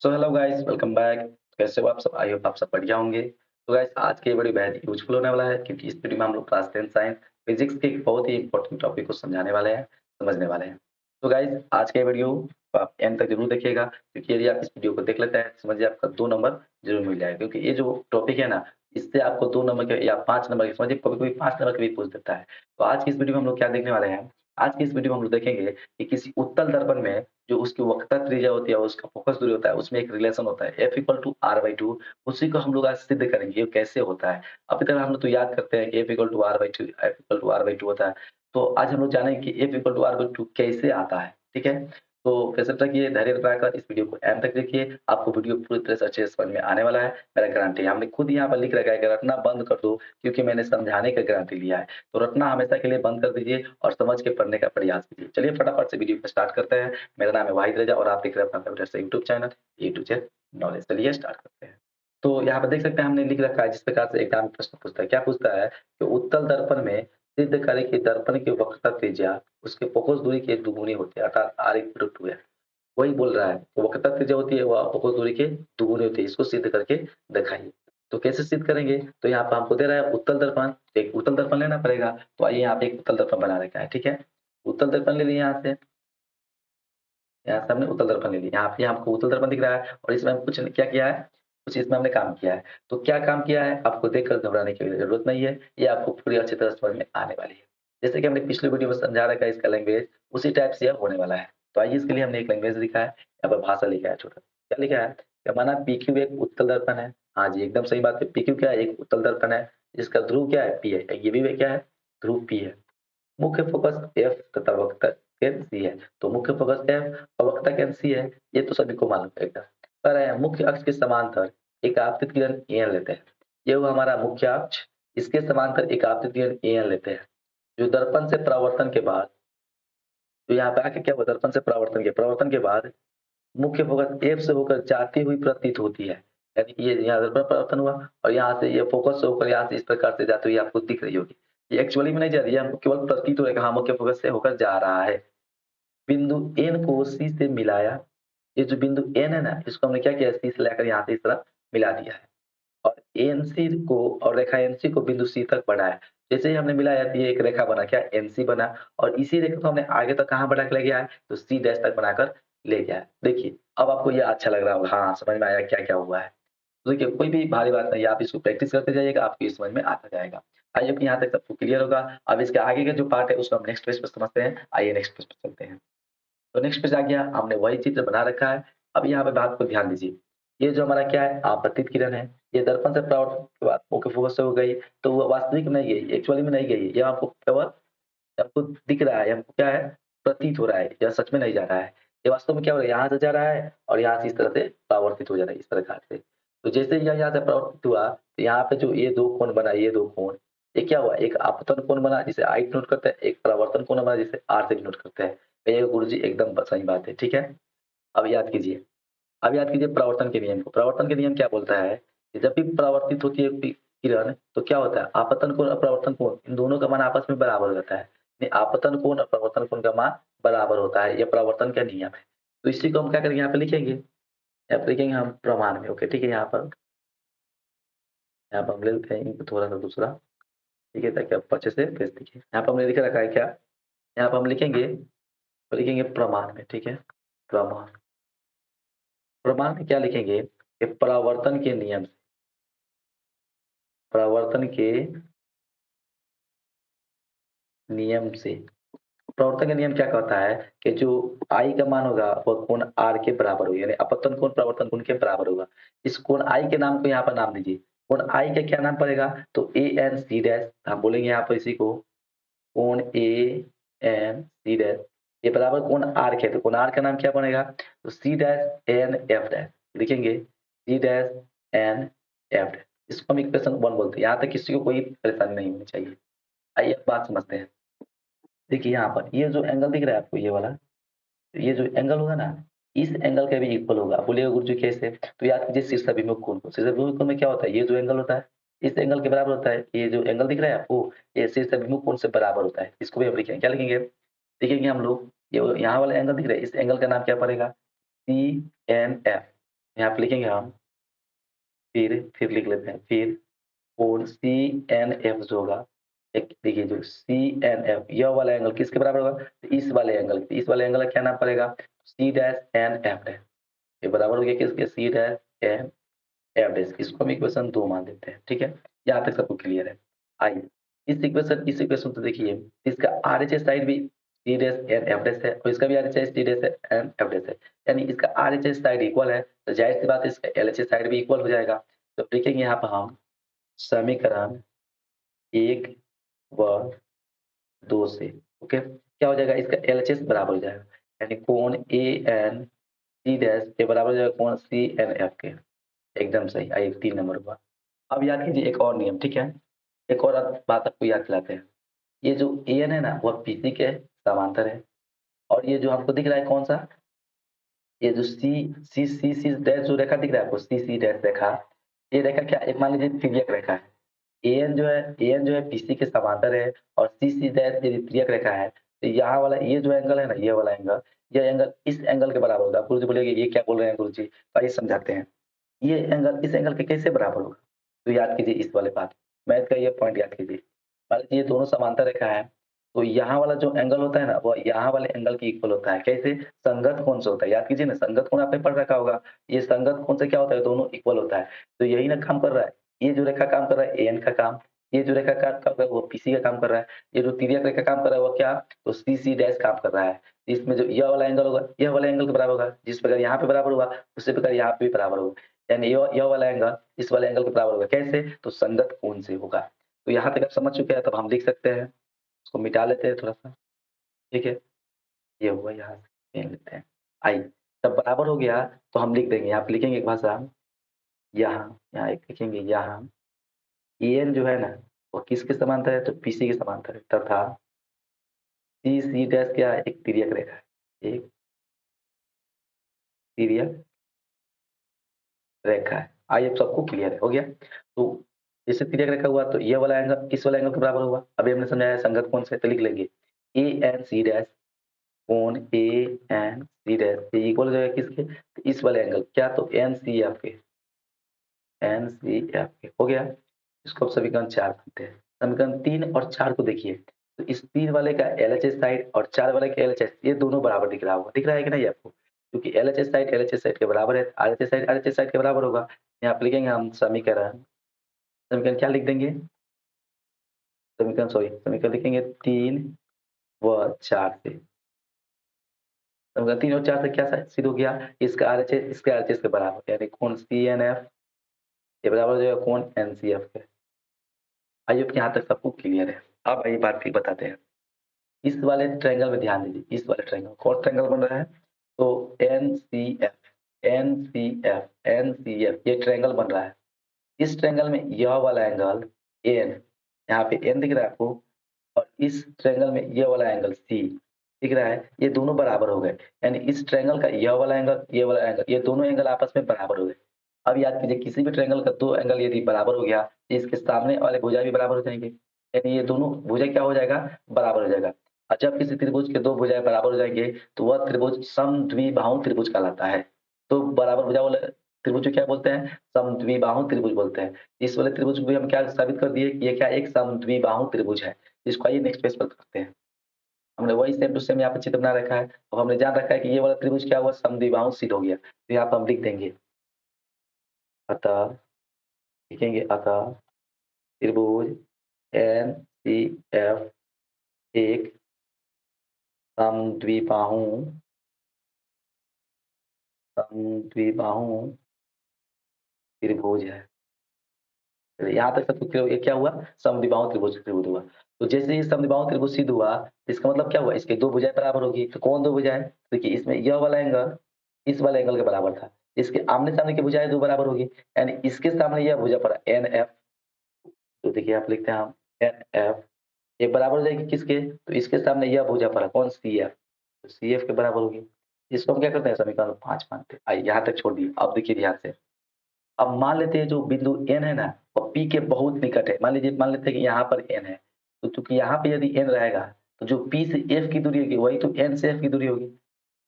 So hello guys welcome back. कैसे हो आप सब? आई होप आप सब बढ़िया होंगे। तो गाइस आज की ये वीडियो बेहद यूज़फुल होने वाला है क्योंकि इस वीडियो में हम लोग क्लास 10 साइंस फिजिक्स के एक बहुत ही इंपॉर्टेंट टॉपिक को समझाने वाले हैं, समझने वाले हैं। तो गाइस आज का ये वीडियो आप एंड तक जरूर देखिएगा क्योंकि यदि आप इस वीडियो को देख लेते हैं समझिए आपका 2 नंबर जरूर मिल जाएगा क्योंकि ये जो टॉपिक है ना, इससे आपको 2 नंबर के या 5 नंबर के समझिए कभी-कभी 5 नंबर के भी पूछ देता है। तो आज की इस वीडियो में हम लोग क्या देखने वाले हैं? आज की इस वीडियो में हम लोग देखेंगे कि किसी उत्तल दर्पण में जो उसकी वक्रता त्रिज्या होती है, उसका फोकस दूरी होता है, उसमें एक रिलेशन होता है F इक्वल टू R/2। उसी को हम लोग आज सिद्ध करेंगे, ये कैसे होता है। अभी तक हम लोग तो याद करते हैं कि F equal to R/2 F equal to R/2 होता है। तो आज हम लोग जानेंगे कि F इक्वल टू R/2 कैसे आता है, ठीक है? तो कैसे रखिए, धैर्य बनाकर इस वीडियो को एंड तक देखिए, आपको वीडियो पूरी तरह से अच्छे से समझ में आने वाला है, मेरा गारंटी है। हमने खुद यहाँ पर लिख रखा है कि रटना बंद कर दो क्योंकि मैंने समझाने का गारंटी लिया है। तो रटना हमेशा के लिए बंद कर दीजिए और समझ के पढ़ने का प्रयास कीजिए। चलिए फटाफट से वीडियो को स्टार्ट करते हैं। मेरा नाम है वाहिद रजा और आप देख रहे हैं अपना फेवरेट से YouTube channel A to Z knowledge. चलिए स्टार्ट करते हैं। तो यहाँ पे देख सकते हैं हमने लिख रखा है जिस प्रकार से एग्जाम में प्रश्न पूछता है। क्या पूछता है कि उत्तल दर्पण में सिद्ध करें कि दर्पण की वक्रता त्रिज्या उसके फोकस दूरी की एक दुगुनी होती है अर्थात r इक्वल टू 2 है। वही बोल रहा है तो वक्रता त्रिज्या होती है वह फोकस दूरी के दुगुनी होती है। इसको सिद्ध करके दिखाइए। तो कैसे सिद्ध करेंगे? तो यहाँ पे हमको दे रहा है उत्तल दर्पण, एक उत्तल दर्पण लेना पड़ेगा। तो आइए यहाँ पे एक उत्तल दर्पण बना रखा है, ठीक है? उत्तल दर्पण ले लिए यहाँ से, यहाँ से हमने उत्तल दर्पण ले लिया। यहाँ पे हमको उत्तल दर्पण दिख रहा है और इसमें हम कुछ क्या किया है, कुछ इसमें हमने काम किया है। तो क्या काम किया है आपको देखकर घबराने की जरूरत नहीं है, ये आपको पूरी अच्छी तरह समझ में आने वाली है। जैसे कि हमने पिछले वीडियो में समझा रखा है इसका लैंग्वेज, उसी टाइप से यह होने वाला है। तो आइए इसके लिए हमने एक लैंग्वेज लिखा है, यहाँ पर भाषा लिखा है छोटा। क्या लिखा है? क्या माना PQ एक उत्तल दर्पण है। हाँ जी एकदम सही बात है। PQ क्या है? एक उत्तल दर्पण है जिसका ध्रुव क्या है? P है। ये भी क्या है? ध्रुव P है। मुख्य फोकस F तथा वक्रता केंद्र C है। तो मुख्य फोकस F और वक्रता केंद्र C है, ये तो सभी को मालूम है एकदम। कह रहे हैं मुख्य अक्ष के समांतर एक आपतित किरण AN लेते हैं। ये हुआ हमारा मुख्य अक्ष, इसके समांतर एक आपतित किरण AN लेते हैं जो दर्पण से परावर्तन के बाद, तो यहाँ पे आके क्या हुआ, दर्पण से परावर्तन के बाद मुख्य फोकस F से होकर जाती हुई प्रतीत होती है। यानी कि ये यहाँ दर्पण परावर्तन हुआ और यहाँ से ये फोकस से होकर यहाँ से इस प्रकार से जाती हुई आपको दिख रही होगी। ये एक्चुअली में नहीं जा रही है, हमको केवल प्रतीत हो रहा है कि हाँ मुख्य फोकस से होकर जा रहा है। बिंदु N को C से मिलाया। ये जो बिंदु N है ना, इसको हमने क्या किया, C से लेकर यहाँ से इस तरह मिला दिया है और NC को और रेखा NC को बिंदु C तक बढ़ाया। जैसे ही हमने मिलाया तो ये एक रेखा बना, क्या? NC बना और इसी रेखा को हमने आगे तक कहाँ बढ़ा के ले गया है? तो C डैश तक बनाकर ले गया है। देखिए, अब आपको ये अच्छा लग रहा होगा, हाँ, समझ में आया क्या-क्या हुआ है। तो देखिए, कोई भी भारी बात नहीं है, आप इसको प्रैक्टिस करते जाइएगा, आपको ये समझ में आता जाएगा। आई होप यहाँ तक सबको क्लियर होगा। अब इसके आगे का जो पार्ट है उसको हम नेक्स्ट पेज पे समझते हैं। आइए नेक्स्ट पेज पे चलते हैं। तो नेक्स्ट पेज आ गया, हमने वही चित्र बना रखा है। अब यहाँ पे बात को ध्यान दीजिए। ये जो हमारा क्या है? आपतित किरण है। ये दर्पण से परावर्तन के बाद मुख्य फोकस से हो गई, तो वो वास्तविक में नहीं गई, एक्चुअली में नहीं गई। ये आपको केवल आपको दिख रहा है, हमको क्या है? प्रतीत हो रहा है, यह सच में नहीं जा रहा है। ये वास्तव में क्या हो रहा है? यहाँ से जा रहा है और यहाँ से इस तरह से परावर्तित हो जा रहा है, इस प्रकार से। तो जैसे ही यहाँ से परावर्तित हुआ, तो यहाँ पे जो ये 2 कोण बना, ये 2 कोण, ये क्या हुआ? एक आपतन कोण बना जिसे I डिनोट करते हैं, एक परावर्तन कोण बना जिसे R से डिनोट करते हैं। ये गुरुजी एकदम सही बात है, ठीक है? अब याद कीजिए, अब याद कीजिए परावर्तन के नियम को। परावर्तन के नियम क्या बोलता है कि जब भी परावर्तित होती है किरण, तो क्या होता है? आपतन कोण और परावर्तन कोण, इन दोनों का मान आपस में बराबर हो जाता है। नहीं, आपतन कोण और परावर्तन कोण का मान बराबर होता है, ये परावर्तन का नियम है। तो इसी को हम क्या करेंगे, यहाँ पे लिखेंगे, यहाँ पे लिखेंगे हम प्रमाण में। ओके, ठीक है? यहाँ पर हम ले लेते हैं इनको थोड़ा-सा दूसरा, ठीक है? ताकि आपको अच्छे से पेज दिखे। यहाँ पे हमने लिख रखा है क्या? यहाँ पे हम लिखेंगे प्रमाण में, ठीक है? प्रमाण। प्रमाण में क्या लिखेंगे कि परावर्तन के नियम से प्रवर्तन का नियम क्या कहता है कि जो I का मान होगा वह कोण R के बराबर होगा, यानी अपतन कोण परावर्तन कोण के बराबर होगा। इस कोण I के नाम को यहाँ पर नाम दीजिए। कोण I का क्या नाम पड़ेगा? तो ANC डैश, हम बोलेंगे यहाँ पर इसी को कोण ANC डैश, ये बराबर कोण R के है, तो कोण R का नाम क्या बनेगा? तो C dash N F dash लिखेंगे, C dash N F dash. इसको हम इक्वेशन 1 बोलते हैं। यहाँ तक किसी को कोई परेशानी नहीं होनी चाहिए। आइए अब बात समझते हैं। देखिए यहाँ पर ये जो एंगल दिख रहा है आपको, ये वाला, ये जो एंगल होगा ना, इस एंगल का भी इक्वल होगा। आप बोलिएगा गुरुजी कैसे? तो याद कीजिए शीर्षाभिमुख कोण को। शीर्षाभिमुख कोण में क्या होता है? ये जो एंगल होता है, इस एंगल के बराबर होता है। ये जो एंगल दिख रहा है आपको, ये शीर्षाभिमुख कोण से बराबर होता है। इसको भी हम लिखेंगे, क्या लिखेंगे? लिखेंगे हम लोग, ये यहाँ वाला एंगल दिख रहा है, इस एंगल का नाम क्या पड़ेगा? CNF। यहाँ पे लिखेंगे हम, फिर लिख लेते हैं, फिर कोण CNF जो होगा, एक देखिए जो CNF यह वाला एंगल किसके बराबर होगा? तो इस वाले एंगल का क्या नाम पड़ेगा? C dash N F dash, ये बराबर हो गया किसके? C dash N F dash. इसको हम इक्वेशन 2 मान देते हैं, ठीक है? यहाँ तक सबको क्लियर है। आइए इस इक्वेशन को देखिए, इसका आरएचएस साइड भी C dash N F dash है और इसका भी RHS C dash N F dash है, यानी इसका आरएचएस साइड इक्वल है, तो जाहिर सी बात है इसका एलएचएस साइड भी इक्वल हो जाएगा। तो लिखेंगे यहाँ पर हम समीकरण 1 व 2 से, ओके? क्या हो जाएगा? इसका एलएचएस बराबर हो जाएगा, यानी कोण एएनसी डैश के बराबर हो जाएगा कोण सीएनएफ के। एकदम सही। आइए 3 नंबर हुआ। अब याद कीजिए एक और नियम, ठीक है? एक और बात आपको याद दिलाते हैं। ये जो एन है ना, वह पीसी के समांतर है और ये जो हमको दिख रहा है कौन-सा? ये जो सी डैश जो रेखा दिख रहा है आपको, सी डैश रेखा, ये रेखा क्या? एक मान लीजिए तिर्यक रेखा है। एएन जो है पीसी के समांतर है और सी डैश यदि तिर्यक रेखा है, तो यहाँ वाला ये जो एंगल है ना, ये वाला एंगल, ये एंगल इस एंगल के बराबर होगा। गुरुजी बोलेंगे ये क्या बोल रहे हैं गुरुजी? तो आइए समझाते हैं। ये एंगल इस एंगल के कैसे बराबर होगा? तो याद कीजिए इस वाले बात, मैथ का ये पॉइंट याद कीजिए। मान लीजिए ये दोनों समांतर रेखा है, तो यहाँ वाला जो एंगल होता है ना, वो यहाँ वाले एंगल के इक्वल होता है। कैसे? संगत कोण से होता है। याद कीजिए ना, संगत कोण आपने पढ़ रखा होगा। ये संगत कोण से क्या होता है? दोनों इक्वल होता है। तो यही ना काम कर रहा है। ये जो रेखा काम कर रहा है एएन का काम, ये जो रेखा काम कर रहा है वो पीसी का काम कर रहा है। ये जो तिर्यक रेखा काम कर रहा है वो क्या? तो सीसी डैश काम कर रहा है। इसमें जो यह वाला एंगल होगा, यह वाला एंगल के बराबर होगा। जिस प्रकार यहाँ पे बराबर हुआ, उसी प्रकार यहाँ पे भी बराबर होगा। यानी यह वाला एंगल इस वाले एंगल के बराबर होगा। कैसे? तो संगत कोण से होगा। तो यहाँ तक आप समझ चुके हैं, तब हम लिख सकते हैं। इसको मिटा लेते हैं थोड़ा-सा, ठीक है? ये हुआ, यहाँ से ले लेते हैं। आइए, जब बराबर हो गया तो हम लिख देंगे, यहाँ पे लिखेंगे एक भाषा, यहाँ एक लिखेंगे, यहाँ एन जो है ना, वो किसके समांतर है? तो पीसी के समांतर है तथा सी डैश क्या है? एक तिर्यक रेखा है, एक तिर्यक रेखा है। आइए अब सबको क्लियर है, हो गया? तो जैसे तिर्यक रेखा हुआ तो ये वाला एंगल इस वाला एंगल के बराबर हुआ। अभी हमने समझाया संगत कोण से, तो लिख लेंगे ए एन सी डैश कोण ए एन सी डैश ये इक्वल हो जाएगा किसके? तो इस वाले एंगल क्या? तो एन सी एफ के, एन सी एफ के, हो गया? इसको अब समीकरण 4 मानते हैं। समीकरण 3 और 4 को देखिए, तो इस 3 वाले का एलएचएस साइड और 4 वाले का एलएचएस, ये दोनों बराबर दिख रहा होगा। दिख रहा है कि नहीं आपको? क्योंकि एलएचएस साइड के बराबर है, आरएचएस साइड के बराबर होगा। यहाँ पे लिखेंगे हम समीकरण, समीकरण क्या लिख देंगे? समीकरण लिखेंगे 3 व 4 से। समीकरण 3 और 4 से क्या सिद्ध हो गया? इसके आरएचएस के बराबर, यानी कोण सीएनएफ ये बराबर हो जाएगा कोण एनसीएफ के। आइए अब यहाँ तक सबको क्लियर है। अब आइए बात फिर बताते हैं। इस वाले ट्रायंगल में ध्यान दीजिए, इस वाले ट्रायंगल, कौन ट्रायंगल बन रहा है? तो एनसीएफ, एनसीएफ ये ट्रायंगल बन रहा है। इस ट्रायंगल में यह वाला एंगल एन, यहाँ पे एन दिख रहा है आपको, और इस ट्रायंगल में ये वाला एंगल सी दिख रहा है, ये दोनों बराबर हो गए। यानी इस ट्रायंगल का यह वाला एंगल, ये वाला एंगल, ये दोनों एंगल आपस में बराबर हो गए। अब याद कीजिए किसी भी ट्रायंगल का 2 एंगल यदि बराबर हो गया, तो इसके सामने वाले भुजा भी बराबर हो जाएंगे। यानी ये दोनों भुजा क्या हो जाएगा? बराबर हो जाएगा। और जब किसी त्रिभुज के 2 भुजाएँ बराबर हो जाएँगे, तो वह त्रिभुज समद्विबाहु त्रिभुज कहलाता है। तो बराबर भुजा वाला त्रिभुज को क्या बोलते हैं? समद्विबाहु त्रिभुज बोलते हैं। इस वाले त्रिभुज को भी हम क्या साबित कर दिए कि ये क्या एक समद्विबाहु त्रिभुज है। इसको आइए नेक्स्ट पेज पर करते हैं। हमने वही सेम टू सेम यहाँ पे चित्र बना रखा है। अब हमने जान रखा है कि ये वाला त्रिभुज क्या हुआ? समद्विबाहु सिद्ध हो गया। तो यहाँ पे हम लिख देंगे, अतः लिखेंगे, अतः त्रिभुज एनसीएफ एक समद्विबाहु समद्विबाहु त्रिभुज है। तो यहाँ तक सबको क्लियर हो गया? क्या हुआ? समद्विबाहु त्रिभुज त्रिभुज हुआ। तो जैसे ही समद्विबाहु त्रिभुज सिद्ध हुआ, तो इसका मतलब क्या हुआ? इसके 2 भुजाएँ बराबर होगी। तो कौन 2 भुजाएँ? देखिए इसमें यह वाला एंगल इस वाले एंगल के बराबर था। इसके आमने-सामने की भुजाएँ 2 बराबर होगी। यानी इसके सामने यह भुजा पड़ा एनएफ, तो देखिए आप लिखते हैं हम एनएफ, ये बराबर हो जाएगी किसके? तो इसके सामने यह भुजा पड़ा कौन? सीएफ, तो सीएफ के बराबर होगी। इसको हम क्या करते हैं? समीकरण 5 मानते हैं। आइए यहाँ तक छोड़ दिए। अब देखिए ध्यान से। अब मान लेते हैं जो बिंदु n है ना, वो P के बहुत निकट है। मान लेते हैं कि यहाँ पर n है। तो चूँकि यहाँ पे यदि n रहेगा, तो जो P से F की दूरी होगी, वही तो n से F की दूरी होगी।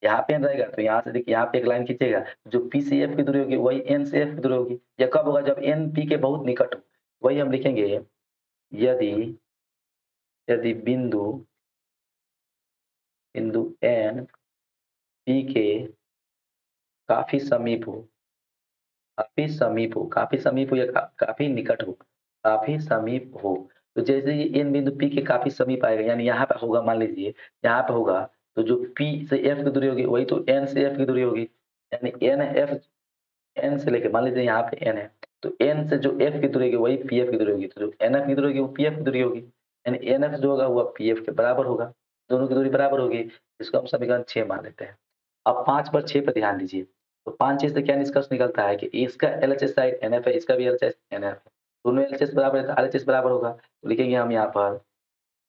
यहाँ पे n रहेगा तो यहाँ से देखिए यहाँ पे एक लाइन खींचेगा, जो P से F की दूरी होगी वही N से F की दूरी होगी। यह कब होगा? जब N P के बहुत निकट हो। वही हम लिखेंगे, यदि यदि बिंदु बिंदु N P के काफ़ी समीप हो, काफ़ी समीप हो या काफ़ी निकट हो, काफ़ी समीप हो। तो जैसे ही N बिंदु P के काफ़ी समीप आएगा, यानी यहाँ पे होगा, मान लीजिए यहाँ पे होगा, तो जो P से F की दूरी होगी वही तो N से F की दूरी होगी। यानी N से लेके मान लीजिए यहाँ पे N है, तो N से जो F की दूरी होगी वही PF की दूरी होगी। तो जो NF की दूरी होगी वो PF की दूरी होगी। यानी NF जो होगा वो PF के बराबर होगा। दोनों की दूरी बराबर होगी। इसको हम समीकरण 6 मान लेते हैं। अब 5 पर 6 पे ध्यान दीजिए। तो 5-6 से क्या निष्कर्ष निकलता है कि इसका एलएचएस साइड NF है, इसका भी एलएचएस NF है। दोनों एलएचएस बराबर है तो आरएचएस बराबर होगा। तो लिखेंगे हम यहाँ पर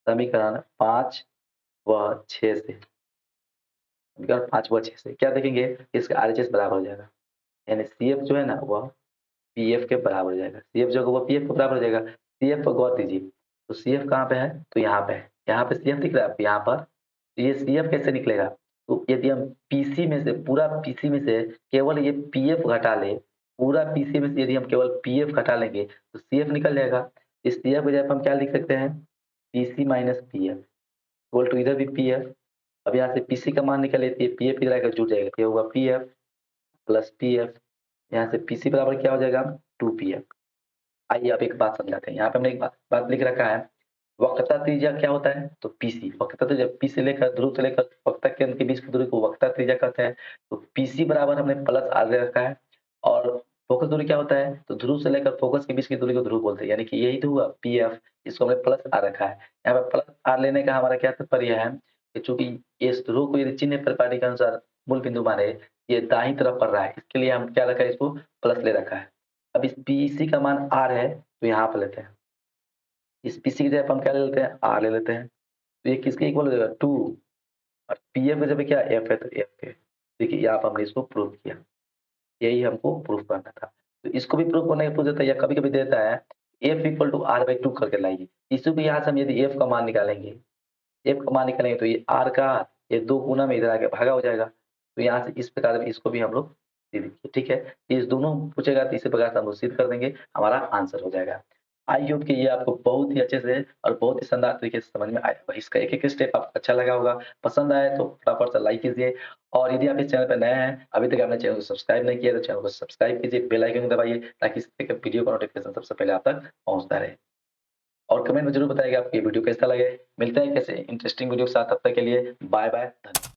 समीकरण 5 व 6 से, समीकरण 5 व 6 से क्या देखेंगे? इसका आरएचएस बराबर हो जाएगा। यानी CF जो है ना वह पीएफ के बराबर हो जाएगा। सीएफ जो होगा वो पीएफ के बराबर हो जाएगा। सीएफ को गौर दीजिए, तो सीएफ कहाँ पे है? तो यहाँ पे है। यहाँ पे सीएफ दिख रहा है आपको यहाँ पर। तो ये सीएफ कैसे निकलेगा? तो यदि हम पीसी में से, पूरा पीसी में से केवल ये पीएफ घटा लें, पूरा पीसी में से यदि हम केवल पीएफ घटा लेंगे तो सीएफ निकल जाएगा। इस सीएफ की जगह पे हम क्या लिख सकते हैं? PC minus PF equal to, इधर भी पीएफ। अब यहाँ से पीसी का मान निकल लेती है, पीएफ इधर आकर जुड़ जाएगा, ये होगा पीएफ प्लस पीएफ। यहाँ से पीसी बराबर क्या हो जाएगा? 2पीएफ। आइए अब एक बात समझाते हैं। यहाँ पे हमने एक बात बात लिख रखा है, वक्रता त्रिज्या क्या होता है? तो पीसी। वक्रता त्रिज्या पी से लेकर, ध्रुव से लेकर वक्रता केंद्र के बीच की दूरी को वक्रता त्रिज्या कहते हैं। तो पीसी बराबर हमने प्लस आर ले रखा है। और फोकस दूरी क्या होता है? तो ध्रुव से लेकर फोकस के बीच की दूरी को ध्रुव बोलते हैं, यानी कि यही तो हुआ पीएफ। इसको हमने प्लस आर रखा है। यहाँ पे प्लस आर लेने का हमारा क्या तात्पर्य है कि चूंकि इस ध्रुव को यदि चिन्ह परिपाटी के अनुसार मूल बिंदु माने, ये दाहिनी तरफ पड़ रहा है, इसके लिए हम क्या रखा है? इसको प्लस ले रखा है। अब इस पीसी का मान आर है तो यहाँ पे लेते हैं। इस पीसी की जगह पे हम क्या ले लेते हैं? आर ले लेते हैं। तो ये किसके इक्वल हो जाएगा? 2। और पीएफ की जगह पे क्या एफ है तो एफ के। देखिए यहाँ पे हमने इसको प्रूव किया। यही हमको प्रूव करना था। तो इसको भी प्रूव करने के पूछ देता है या कभी-कभी देता है F equal to R by 2 करके लाइए। इसी को यहाँ से हम यदि एफ का मान निकालेंगे, एफ का मान निकालेंगे तो ये आर का ये 2 गुना में इधर आके भागा हो जाएगा। तो यहाँ से इस प्रकार इसको भी हम लोग सिद्ध किए, ठीक है? इस दोनों पूछेगा तो इसी प्रकार से हम लोग सिद्ध कर देंगे, हमारा आंसर हो जाएगा। आई होप कि ये आपको बहुत ही अच्छे से और बहुत ही शानदार तरीके से समझ में आया होगा। इसका एक-एक स्टेप आपको अच्छा लगा होगा, पसंद आया तो फटाफट से लाइक कीजिए। और यदि आप इस चैनल पे नए हैं, अभी तक आपने चैनल को सब्सक्राइब नहीं किया तो चैनल को सब्सक्राइब कीजिए, बेल आइकन दबाइए ताकि इस तरह के वीडियो का नोटिफिकेशन सबसे पहले आप तक पहुँचता रहे। और कमेंट में ज़रूर बताइएगा आपको ये वीडियो कैसा लगे। मिलते हैं कैसे इंटरेस्टिंग वीडियो के साथ, तब तक के लिए बाय बाय, धन्यवाद।